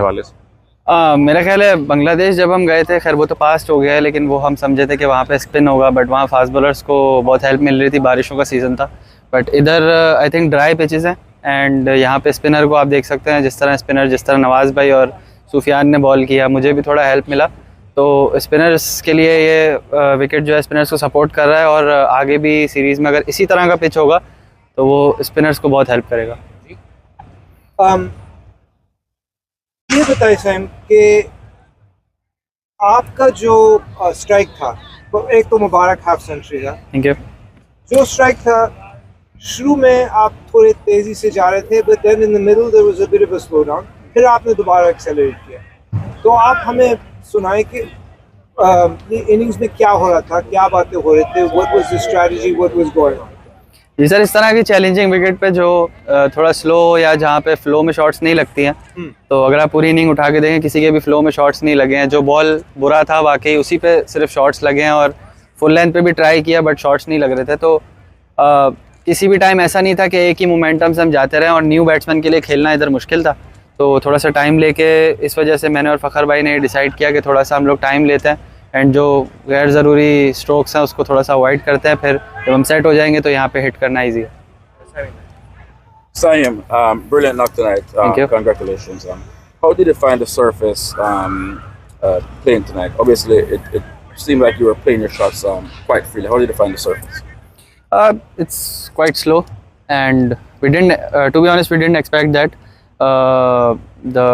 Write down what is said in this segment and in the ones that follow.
हवाले से? मेरा ख्याल है बांग्लादेश जब हम गए थे, खैर वो तो पास्ट हो गया है, लेकिन वो हम समझे थे कि वहाँ पे स्पिन होगा, बट वहाँ फास्ट बॉलर्स को बहुत हेल्प मिल रही थी, बारिशों का सीज़न था। बट इधर आई थिंक ड्राई पिचेस हैं, एंड यहाँ पे स्पिनर को आप देख सकते हैं, जिस तरह नवाज़ भाई और सूफियान ने बॉल किया, मुझे भी थोड़ा हेल्प मिला। तो स्पिनर्स के लिए ये विकेट जो है स्पिनर्स को सपोर्ट कर रहा है, और आगे भी सीरीज़ में अगर इसी तरह का पिच होगा तो वो स्पिनर्स को बहुत हेल्प करेगा। ये बताइए सैम कि आपका जो स्ट्राइक था, तो एक तो मुबारक हाफ सेंचुरी था। Thank you. जो स्ट्राइक था, शुरू में आप थोड़े तेजी से जा रहे थे, but then in the middle there was a bit of a slow down, फिर आपने दोबारा एक्सेलरेट किया। तो आप हमें सुनाएं कि ये इनिंग्स में क्या हो रहा था, क्या बातें हो रहे थे, what was the strategy, what was going on? जी सर, इस तरह की चैलेंजिंग विकेट पे जो थोड़ा स्लो या जहाँ पे फ्लो में शॉट्स नहीं लगती हैं, तो अगर आप पूरी इनिंग उठा के देखें, किसी के भी फ्लो में शॉट्स नहीं लगे हैं। जो बॉल बुरा था वाकई उसी पे सिर्फ शॉट्स लगे हैं, और फुल लेंथ पे भी ट्राई किया बट शॉट्स नहीं लग रहे थे। तो किसी भी टाइम ऐसा नहीं था कि एक ही मोमेंटम से हम जाते रहे, और न्यू बैट्समैन के लिए खेलना इधर मुश्किल था। तो थोड़ा सा टाइम लेके, इस वजह से मैंने और फ़खर भाई ने डिसाइड किया कि थोड़ा सा हम लोग टाइम लेते हैं, एंड जो गैर ज़रूरी स्ट्रोक्स हैं उसको थोड़ा सा अवॉइड करते हैं। फिर जब हम सेट हो जाएंगे तो यहाँ पे हिट करना ईजी है। Saim, brilliant knock tonight. Thank you. Congratulations. How did you find the surface playing tonight? Obviously, it seemed like you were playing your shots quite freely. How did you find the surface? It's quite slow, and we didn't, to be honest, we didn't expect that. The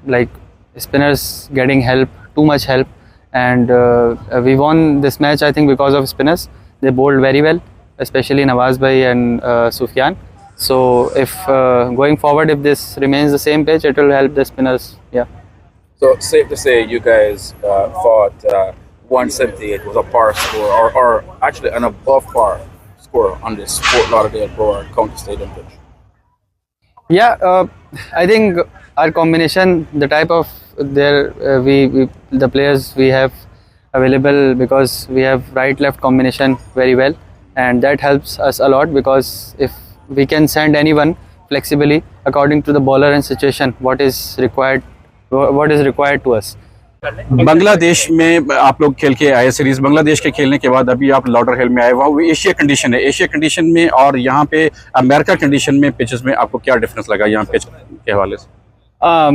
like spinners getting help, too much help, and we won this match I think because of spinners. They bowled very well, especially Nawaz bhai and Sufyan. So if going forward, if this remains the same pitch, it will help the spinners. Yeah. So safe to say you guys fought 178 was a par score, or actually an above par score on this Fort Lauderdale Broward County Stadium pitch. Yeah, I think our combination, the type of the players we have available, because we have right-left combination very well, and that helps us a lot, because if we can send anyone flexibly according to the bowler and situation, what is required to us. Bangladesh में आप लोग खेल के आए series, Bangladesh के खेलने के बाद अभी आप लॉडरहिल में आए, वहाँ एशिया कंडीशन है, एशिया कंडीशन में और यहाँ पे अमेरिका कंडीशन में पिचेस में आपको क्या डिफरेंस लगा यहाँ पिच के हवाले से?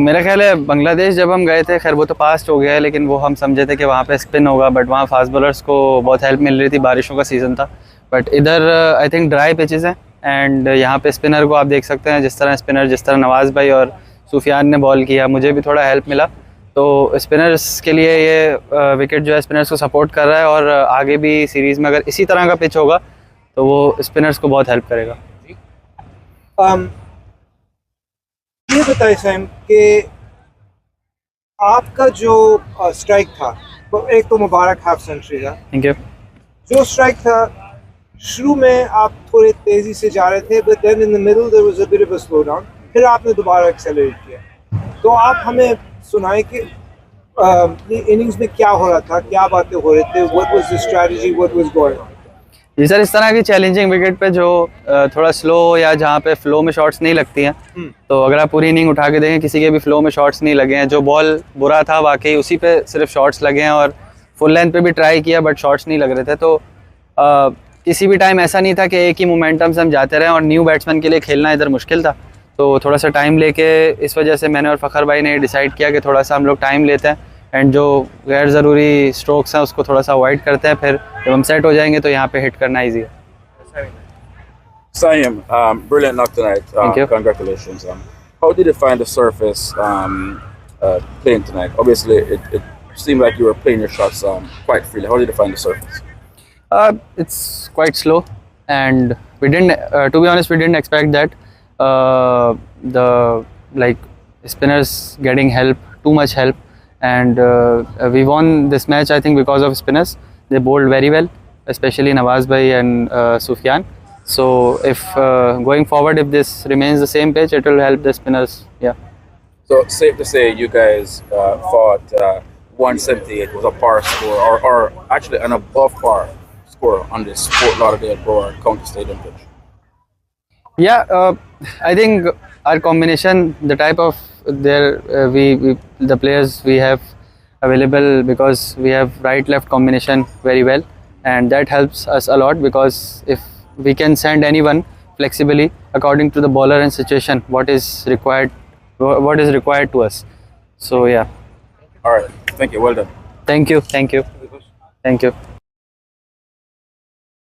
मेरा ख्याल है बांग्लादेश जब हम गए थे, खैर वो तो पास्ट हो गया है, लेकिन वो हम समझे थे कि वहाँ पे स्पिन होगा, बट वहाँ फास्ट बॉलर्स को बहुत हेल्प मिल रही थी, बारिशों का सीज़न था। बट इधर आई थिंक ड्राई पिचेस हैं, एंड यहाँ पे स्पिनर को आप देख सकते हैं, जिस तरह नवाज़ भाई और सूफियान ने बॉल किया, मुझे भी थोड़ा हेल्प मिला। तो स्पिनर्स के लिए ये विकेट जो है स्पिनर्स को सपोर्ट कर रहा है, और आगे भी सीरीज़ में अगर इसी तरह का पिच होगा तो वो स्पिनर्स को बहुत हेल्प करेगा। ये बताइए सैम कि आपका जो स्ट्राइक था, तो एक तो मुबारक हाफ सेंचुरी था। Thank you. जो स्ट्राइक था, शुरू में आप थोड़े तेजी से जा रहे थे, but then in the middle there was a bit of a slow down, फिर आपने दोबारा एक्सेलरेट किया। तो आप हमें सुनाएं कि ये इनिंग्स में क्या हो रहा था, क्या बातें हो रहे थे, what was the strategy, what was going on? जी सर, इस तरह की चैलेंजिंग विकेट पे जो थोड़ा स्लो या जहाँ पे फ्लो में शॉट्स नहीं लगती हैं, तो अगर आप पूरी इनिंग उठा के देखें, किसी के भी फ्लो में शॉट्स नहीं लगे हैं। जो बॉल बुरा था वाकई उसी पे सिर्फ शॉट्स लगे हैं, और फुल लेंथ पे भी ट्राई किया बट शॉट्स नहीं लग रहे थे। तो किसी भी टाइम ऐसा नहीं था कि एक ही मोमेंटम से हम जाते रहे, और न्यू बैट्समैन के लिए खेलना इधर मुश्किल था। तो थोड़ा सा टाइम लेके, इस वजह से मैंने और फ़खर भाई ने डिसाइड किया कि थोड़ा सा हम लोग टाइम लेते हैं, एंड जो गैर ज़रूरी स्ट्रोक्स हैं उसको थोड़ा सा अवॉइड करते हैं। फिर जब हम सेट हो जाएंगे तो यहाँ पे हिट करना ईजी है। Saim, brilliant knock tonight. Thank you. Congratulations. How did you find the surface playing tonight? Obviously, it seemed like you were playing your shots quite freely. How did you find the surface? It's quite slow, and we didn't, to be honest, we didn't expect that. The like spinners getting help, too much help, and we won this match I think because of spinners. They bowled very well, especially Nawaz bhai and Sufyan. So if going forward, if this remains the same pitch, it will help the spinners. Yeah. So safe to say you guys fought 178 was a par score, or actually an above par score on this Fort Lauderdale Broward County Stadium pitch. Yeah, I think our combination, the type of there we the players we have available, because we have right left combination very well, and that helps us a lot, because if we can send anyone flexibly according to the bowler and situation what is required to us. So yeah, All right. Thank you. Well done. thank you.